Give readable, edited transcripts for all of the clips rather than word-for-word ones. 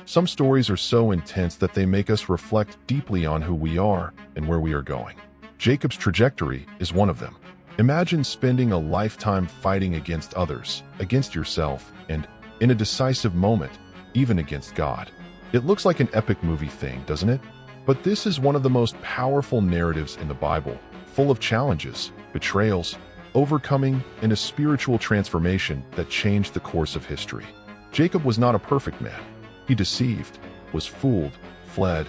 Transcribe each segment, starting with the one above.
Some stories are so intense that they make us reflect deeply on who we are and where we are going. Jacob's trajectory is one of them. Imagine spending a lifetime fighting against others, against yourself, and, in a decisive moment, even against God. It looks like an epic movie thing, doesn't it? But this is one of the most powerful narratives in the Bible, full of challenges, betrayals, overcoming, and a spiritual transformation that changed the course of history. Jacob was not a perfect man. He deceived, was fooled, fled,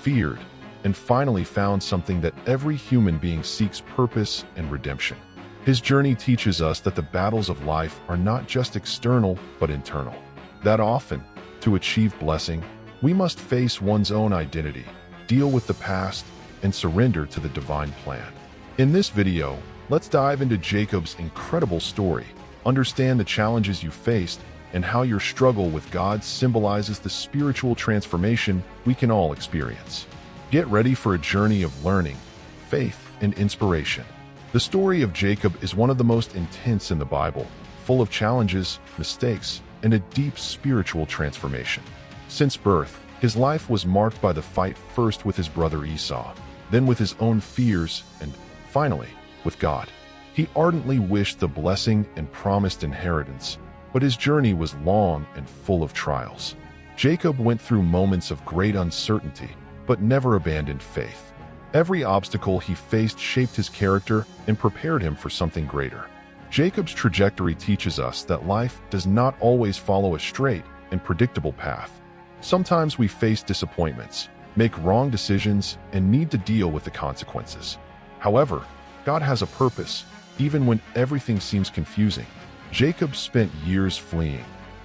feared, and finally found something that every human being seeks: purpose and redemption. His journey teaches us that the battles of life are not just external, but internal. That often, to achieve blessing, we must face one's own identity, deal with the past, and surrender to the divine plan. In this video, let's dive into Jacob's incredible story, understand the challenges you faced, and how your struggle with God symbolizes the spiritual transformation we can all experience. Get ready for a journey of learning, faith, and inspiration. The story of Jacob is one of the most intense in the Bible, full of challenges, mistakes, and a deep spiritual transformation. Since birth, his life was marked by the fight first with his brother Esau, then with his own fears, and finally, with God. He ardently wished the blessing and promised inheritance, but his journey was long and full of trials. Jacob went through moments of great uncertainty, but never abandoned faith. Every obstacle he faced shaped his character and prepared him for something greater. Jacob's trajectory teaches us that life does not always follow a straight and predictable path. Sometimes we face disappointments, make wrong decisions, and need to deal with the consequences. However, God has a purpose, even when everything seems confusing. Jacob spent years fleeing,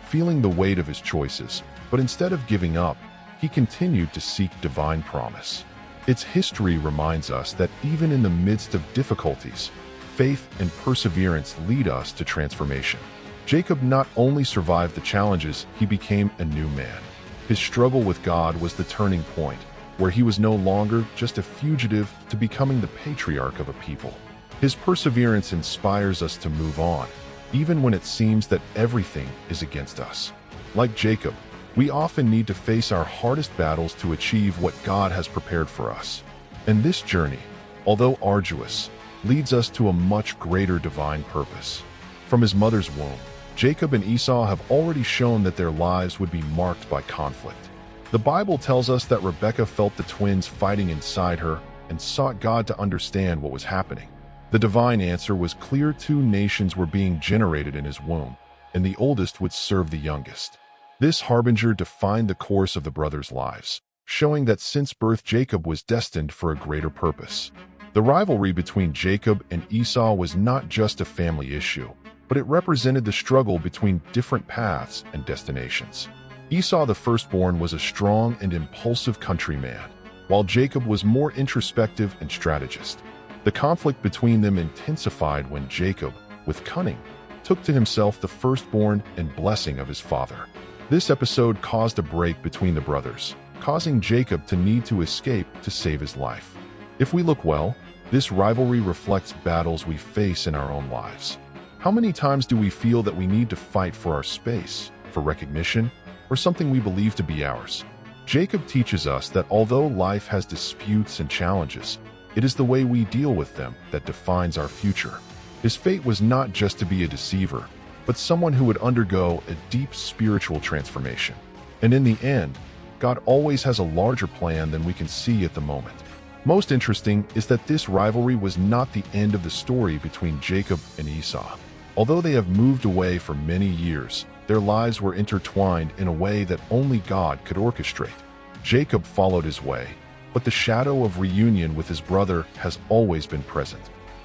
feeling the weight of his choices, but instead of giving up, he continued to seek divine promise. Its history reminds us that even in the midst of difficulties, faith and perseverance lead us to transformation. Jacob not only survived the challenges, he became a new man. His struggle with God was the turning point, where he was no longer just a fugitive to becoming the patriarch of a people. His perseverance inspires us to move on, even when it seems that everything is against us. Like Jacob, we often need to face our hardest battles to achieve what God has prepared for us. And this journey, although arduous, leads us to a much greater divine purpose. From his mother's womb, Jacob and Esau have already shown that their lives would be marked by conflict. The Bible tells us that Rebekah felt the twins fighting inside her and sought God to understand what was happening. The divine answer was clear: 2 nations were being generated in his womb, and the oldest would serve the youngest. This harbinger defined the course of the brothers' lives, showing that since birth Jacob was destined for a greater purpose. The rivalry between Jacob and Esau was not just a family issue, but it represented the struggle between different paths and destinations. Esau, the firstborn, was a strong and impulsive countryman, while Jacob was more introspective and strategist. The conflict between them intensified when Jacob, with cunning, took to himself the firstborn and blessing of his father. This episode caused a break between the brothers, causing Jacob to need to escape to save his life. If we look well, this rivalry reflects battles we face in our own lives. How many times do we feel that we need to fight for our space, for recognition, or something we believe to be ours? Jacob teaches us that although life has disputes and challenges, it is the way we deal with them that defines our future. His fate was not just to be a deceiver, but someone who would undergo a deep spiritual transformation. And in the end, God always has a larger plan than we can see at the moment. Most interesting is that this rivalry was not the end of the story between Jacob and Esau. Although they have moved away for many years, their lives were intertwined in a way that only God could orchestrate. Jacob followed his way, but the shadow of reunion with his brother has always been present.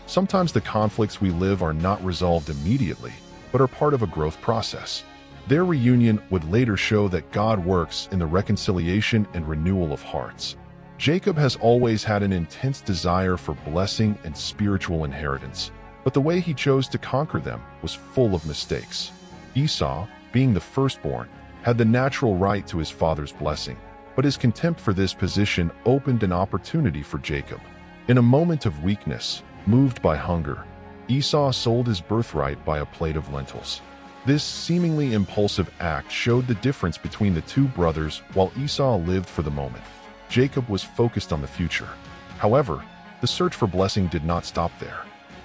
Sometimes the conflicts we live are not resolved immediately, but are part of a growth process. Their reunion would later show that God works in the reconciliation and renewal of hearts. Jacob has always had an intense desire for blessing and spiritual inheritance, but the way he chose to conquer them was full of mistakes. Esau, being the firstborn, had the natural right to his father's blessing, but his contempt for this position opened an opportunity for Jacob. In a moment of weakness, moved by hunger, Esau sold his birthright by a plate of lentils. This seemingly impulsive act showed the difference between the two brothers. While Esau lived for the moment, Jacob was focused on the future. However, the search for blessing did not stop there.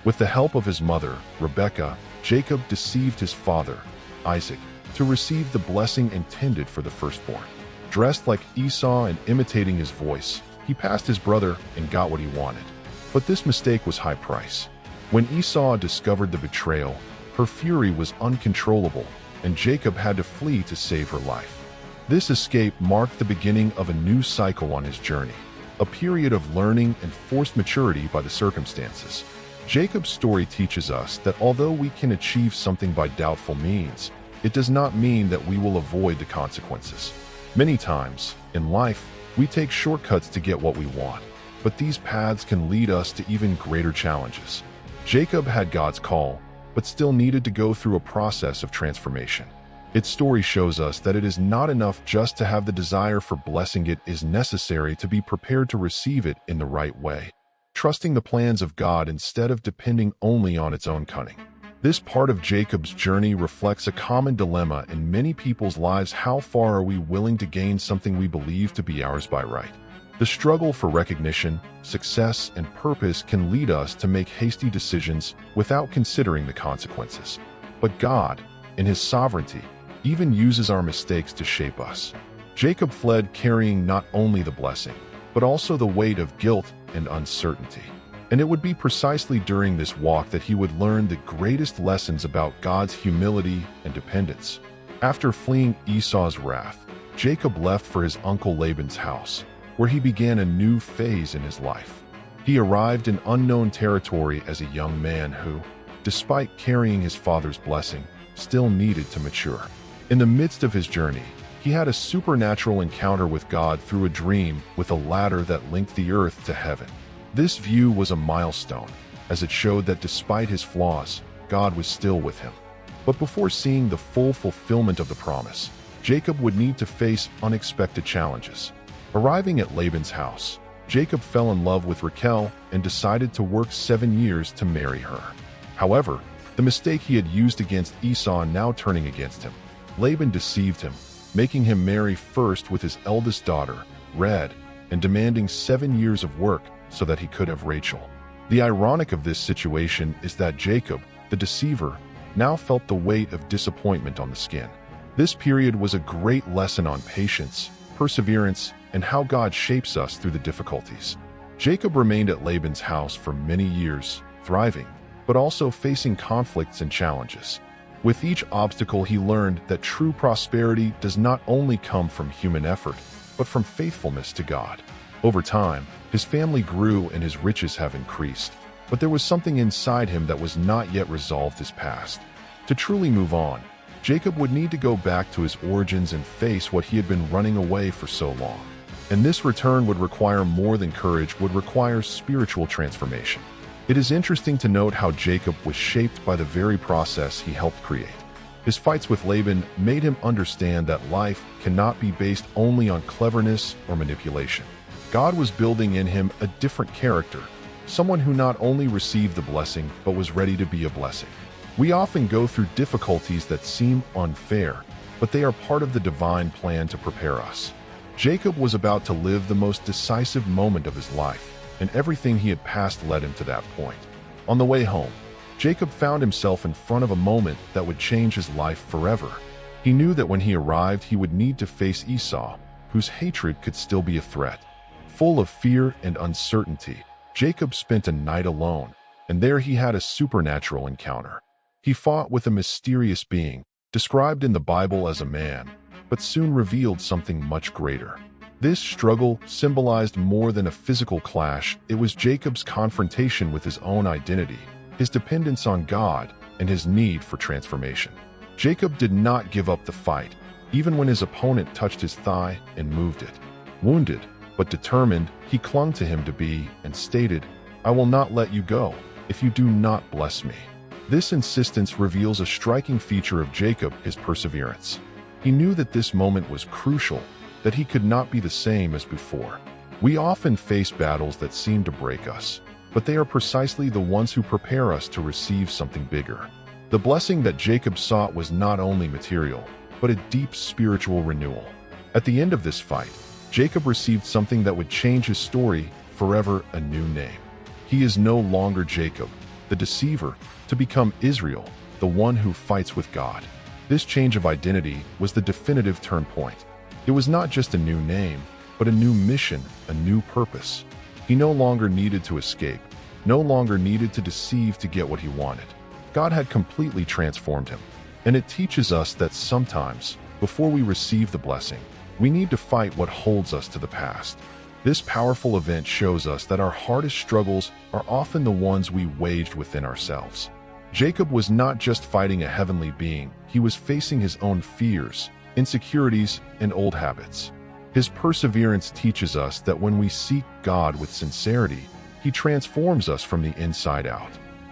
With the help of his mother, Rebekah, Jacob deceived his father, Isaac, to receive the blessing intended for the firstborn. Dressed like Esau and imitating his voice, he passed his brother and got what he wanted. But this mistake was high price. When Esau discovered the betrayal, her fury was uncontrollable, and Jacob had to flee to save her life. This escape marked the beginning of a new cycle on his journey, a period of learning and forced maturity by the circumstances. Jacob's story teaches us that although we can achieve something by doubtful means, it does not mean that we will avoid the consequences. Many times, in life, we take shortcuts to get what we want, but these paths can lead us to even greater challenges. Jacob had God's call, but still needed to go through a process of transformation. Its story shows us that it is not enough just to have the desire for blessing. It is necessary to be prepared to receive it in the right way, trusting the plans of God instead of depending only on its own cunning. This part of Jacob's journey reflects a common dilemma in many people's lives. How far are we willing to gain something we believe to be ours by right? The struggle for recognition, success, and purpose can lead us to make hasty decisions without considering the consequences. But God, in His sovereignty, even uses our mistakes to shape us. Jacob fled carrying not only the blessing, but also the weight of guilt and uncertainty. And it would be precisely during this walk that he would learn the greatest lessons about God's humility and dependence. After fleeing Esau's wrath, Jacob left for his uncle Laban's house, where he began a new phase in his life. He arrived in unknown territory as a young man who, despite carrying his father's blessing, still needed to mature. In the midst of his journey, he had a supernatural encounter with God through a dream with a ladder that linked the earth to heaven. This view was a milestone, as it showed that despite his flaws, God was still with him. But before seeing the full fulfillment of the promise, Jacob would need to face unexpected challenges. Arriving at Laban's house, Jacob fell in love with Rachel and decided to work 7 years to marry her. However, the mistake he had used against Esau now turning against him. Laban deceived him, making him marry first with his eldest daughter, Red, and demanding 7 years of work so that he could have Rachel. The ironic of this situation is that Jacob, the deceiver, now felt the weight of disappointment on the skin. This period was a great lesson on patience, perseverance, and how God shapes us through the difficulties. Jacob remained at Laban's house for many years, thriving, but also facing conflicts and challenges. With each obstacle, he learned that true prosperity does not only come from human effort, but from faithfulness to God. Over time, his family grew and his riches have increased, but there was something inside him that was not yet resolved his past. To truly move on, Jacob would need to go back to his origins and face what he had been running away for so long. And this return would require more than courage, would require spiritual transformation. It is interesting to note how Jacob was shaped by the very process he helped create. His fights with Laban made him understand that life cannot be based only on cleverness or manipulation. God was building in him a different character, someone who not only received the blessing, but was ready to be a blessing. We often go through difficulties that seem unfair, but they are part of the divine plan to prepare us. Jacob was about to live the most decisive moment of his life, and everything he had passed led him to that point. On the way home, Jacob found himself in front of a moment that would change his life forever. He knew that when he arrived, he would need to face Esau, whose hatred could still be a threat. Full of fear and uncertainty, Jacob spent a night alone, and there he had a supernatural encounter. He fought with a mysterious being, described in the Bible as a man, but soon revealed something much greater. This struggle symbolized more than a physical clash. It was Jacob's confrontation with his own identity, his dependence on God, and his need for transformation. Jacob did not give up the fight, even when his opponent touched his thigh and moved it. Wounded, but determined, he clung to him and stated, "I will not let you go if you do not bless me." This insistence reveals a striking feature of Jacob, his perseverance. He knew that this moment was crucial, that he could not be the same as before. We often face battles that seem to break us, but they are precisely the ones who prepare us to receive something bigger. The blessing that Jacob sought was not only material, but a deep spiritual renewal. At the end of this fight, Jacob received something that would change his story forever: a new name. He is no longer Jacob, the deceiver, to become Israel, the one who fights with God. This change of identity was the definitive turn point. It was not just a new name, but a new mission, a new purpose. He no longer needed to escape, no longer needed to deceive to get what he wanted. God had completely transformed him. And it teaches us that sometimes, before we receive the blessing, we need to fight what holds us to the past. This powerful event shows us that our hardest struggles are often the ones we waged within ourselves. Jacob was not just fighting a heavenly being, he was facing his own fears, insecurities, and old habits. His perseverance teaches us that when we seek God with sincerity, He transforms us from the inside out.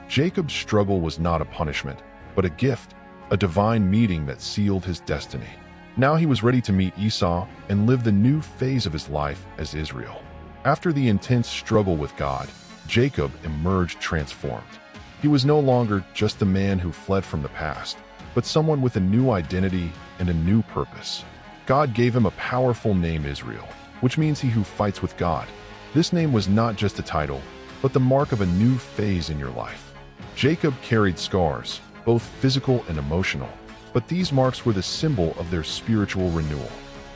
Jacob's struggle was not a punishment, but a gift, a divine meeting that sealed his destiny. Now he was ready to meet Esau and live the new phase of his life as Israel. After the intense struggle with God, Jacob emerged transformed. He was no longer just a man who fled from the past, but someone with a new identity and a new purpose. God gave him a powerful name, Israel, which means he who fights with God. This name was not just a title, but the mark of a new phase in your life. Jacob carried scars, both physical and emotional, but these marks were the symbol of their spiritual renewal.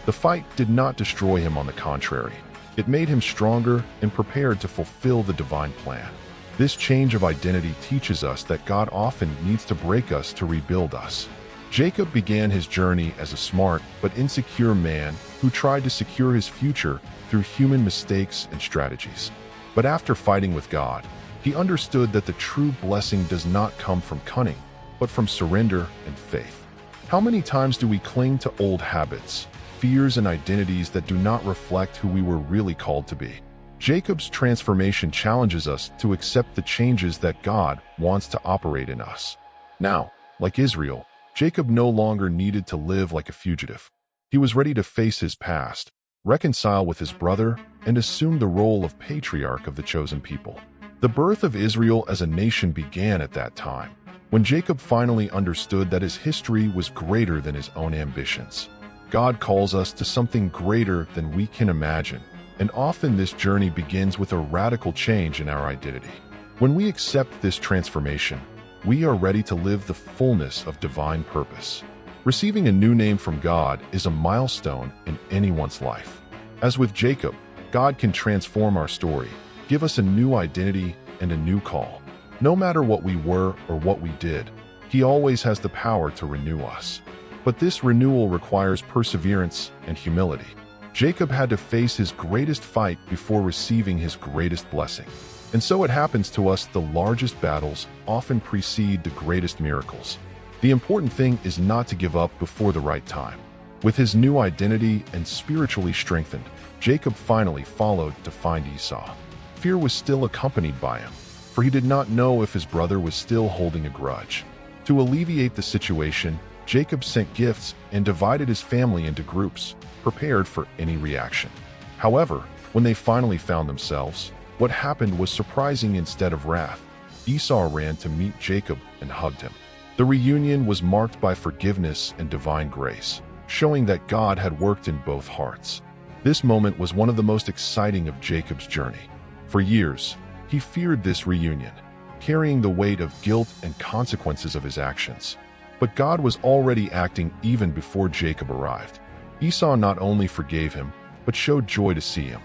The fight did not destroy him, on the contrary. It made him stronger and prepared to fulfill the divine plan. This change of identity teaches us that God often needs to break us to rebuild us. Jacob began his journey as a smart but insecure man who tried to secure his future through human mistakes and strategies. But after fighting with God, he understood that the true blessing does not come from cunning, but from surrender and faith. How many times do we cling to old habits, fears, and identities that do not reflect who we were really called to be? Jacob's transformation challenges us to accept the changes that God wants to operate in us. Now, like Israel, Jacob no longer needed to live like a fugitive. He was ready to face his past, reconcile with his brother, and assume the role of patriarch of the chosen people. The birth of Israel as a nation began at that time, when Jacob finally understood that his history was greater than his own ambitions. God calls us to something greater than we can imagine, and often this journey begins with a radical change in our identity. When we accept this transformation, we are ready to live the fullness of divine purpose. Receiving a new name from God is a milestone in anyone's life. As with Jacob, God can transform our story, give us a new identity and a new call. No matter what we were or what we did, He always has the power to renew us. But this renewal requires perseverance and humility. Jacob had to face his greatest fight before receiving his greatest blessing. And so it happens to us: the largest battles often precede the greatest miracles. The important thing is not to give up before the right time. With his new identity and spiritually strengthened, Jacob finally followed to find Esau. Fear was still accompanied by him, for he did not know if his brother was still holding a grudge. To alleviate the situation, Jacob sent gifts and divided his family into groups, prepared for any reaction. However, when they finally found themselves, what happened was surprising. Instead of wrath, Esau ran to meet Jacob and hugged him. The reunion was marked by forgiveness and divine grace, showing that God had worked in both hearts. This moment was one of the most exciting of Jacob's journey. For years, he feared this reunion, carrying the weight of guilt and consequences of his actions. But God was already acting even before Jacob arrived. Esau not only forgave him, but showed joy to see him.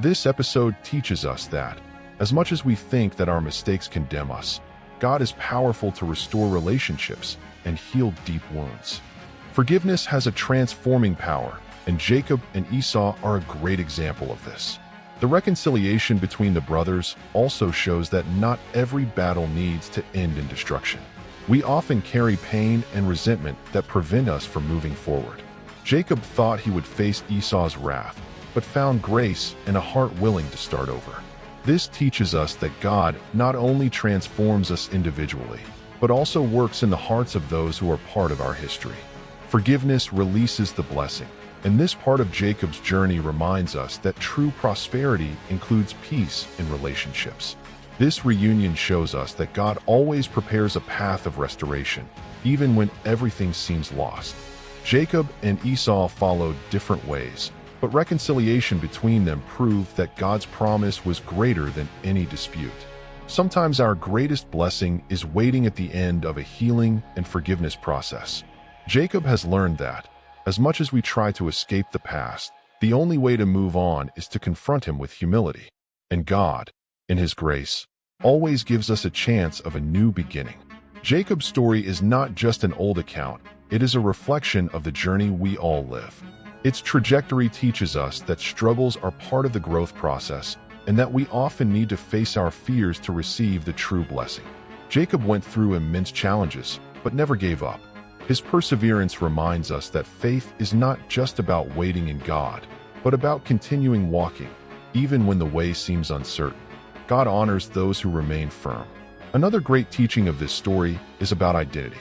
This episode teaches us that, as much as we think that our mistakes condemn us, God is powerful to restore relationships and heal deep wounds. Forgiveness has a transforming power, and Jacob and Esau are a great example of this. The reconciliation between the brothers also shows that not every battle needs to end in destruction. We often carry pain and resentment that prevent us from moving forward. Jacob thought he would face Esau's wrath, but found grace and a heart willing to start over. This teaches us that God not only transforms us individually, but also works in the hearts of those who are part of our history. Forgiveness releases the blessing, and this part of Jacob's journey reminds us that true prosperity includes peace in relationships. This reunion shows us that God always prepares a path of restoration, even when everything seems lost. Jacob and Esau followed different ways, but reconciliation between them proved that God's promise was greater than any dispute. Sometimes our greatest blessing is waiting at the end of a healing and forgiveness process. Jacob has learned that, as much as we try to escape the past, the only way to move on is to confront him with humility. And God, in His grace, always gives us a chance of a new beginning. Jacob's story is not just an old account, it is a reflection of the journey we all live. Its trajectory teaches us that struggles are part of the growth process and that we often need to face our fears to receive the true blessing. Jacob went through immense challenges, but never gave up. His perseverance reminds us that faith is not just about waiting in God, but about continuing walking, even when the way seems uncertain. God honors those who remain firm. Another great teaching of this story is about identity.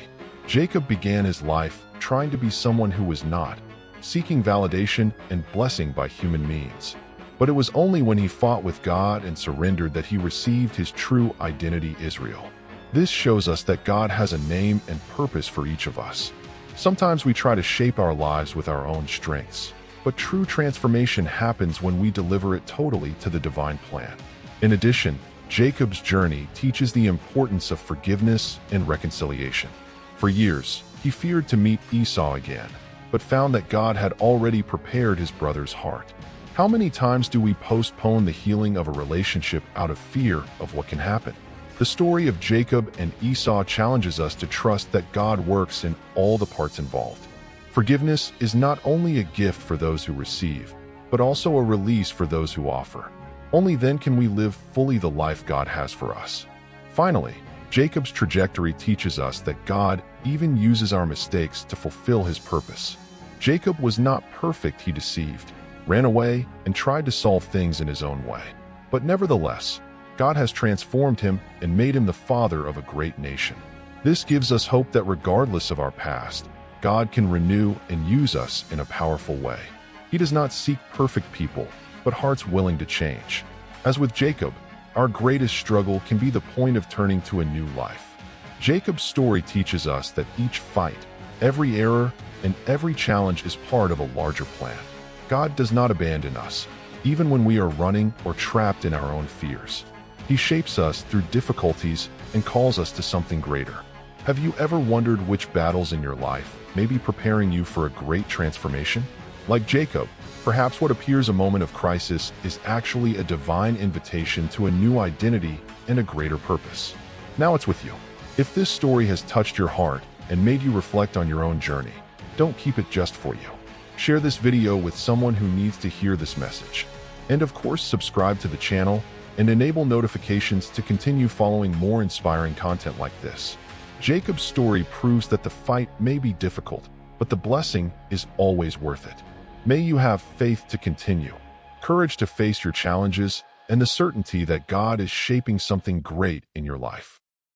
Jacob began his life trying to be someone who was not, seeking validation and blessing by human means. But it was only when he fought with God and surrendered that he received his true identity, Israel. This shows us that God has a name and purpose for each of us. Sometimes we try to shape our lives with our own strengths, but true transformation happens when we deliver it totally to the divine plan. In addition, Jacob's journey teaches the importance of forgiveness and reconciliation. For years, he feared to meet Esau again, but found that God had already prepared his brother's heart. How many times do we postpone the healing of a relationship out of fear of what can happen? The story of Jacob and Esau challenges us to trust that God works in all the parts involved. Forgiveness is not only a gift for those who receive, but also a release for those who offer. Only then can we live fully the life God has for us. Finally, Jacob's trajectory teaches us that God even uses our mistakes to fulfill His purpose. Jacob was not perfect, he deceived, ran away, and tried to solve things in his own way. But nevertheless, God has transformed him and made him the father of a great nation. This gives us hope that regardless of our past, God can renew and use us in a powerful way. He does not seek perfect people, but hearts willing to change. As with Jacob, our greatest struggle can be the point of turning to a new life. Jacob's story teaches us that each fight, every error, and every challenge is part of a larger plan. God does not abandon us, even when we are running or trapped in our own fears. He shapes us through difficulties and calls us to something greater. Have you ever wondered which battles in your life may be preparing you for a great transformation? Like Jacob, perhaps what appears a moment of crisis is actually a divine invitation to a new identity and a greater purpose. Now it's with you. If this story has touched your heart and made you reflect on your own journey, don't keep it just for you. Share this video with someone who needs to hear this message. And of course, subscribe to the channel and enable notifications to continue following more inspiring content like this. Jacob's story proves that the fight may be difficult, but the blessing is always worth it. May you have faith to continue, courage to face your challenges, and the certainty that God is shaping something great in your life.